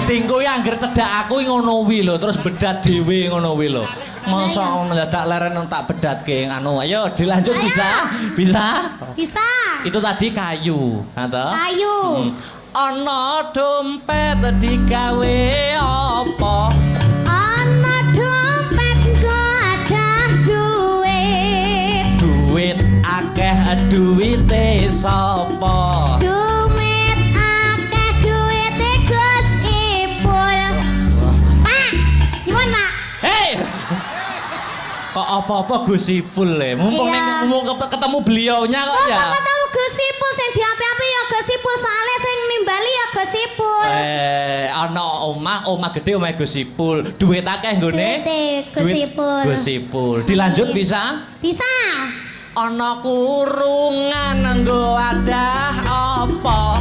Gedingku yang angger cedak aku ngono wi lho, terus bedat dhewe ngono wi lho. Masa mendadak leren tak bedatke anu. Ayo dilanjut bisa? Bisa? Bisa. Itu tadi kayu, atau? Kayu. Ana dompet digawe apa? Ana dompet nggo ada duit. Duit akeh duwite sapa? Duit akeh duwite Gus Ipul. Pak, nyuwun Pak. Hei! Kok apa-apa Gus Ipul le? Mumpung Iya. ning ketemu beliaunya kok ya. Kok ketemu Gus Ipul sing diapi-api ya Gus Ipul soalnya sing nimbali ya Gus Ipul. Ana omah gede omah Gus Ipul. Duit akeh nggone? Duit Gus Ipul. Gus Ipul. Dilanjut bisa? Bisa. Ana kurungan nggo wadah apa?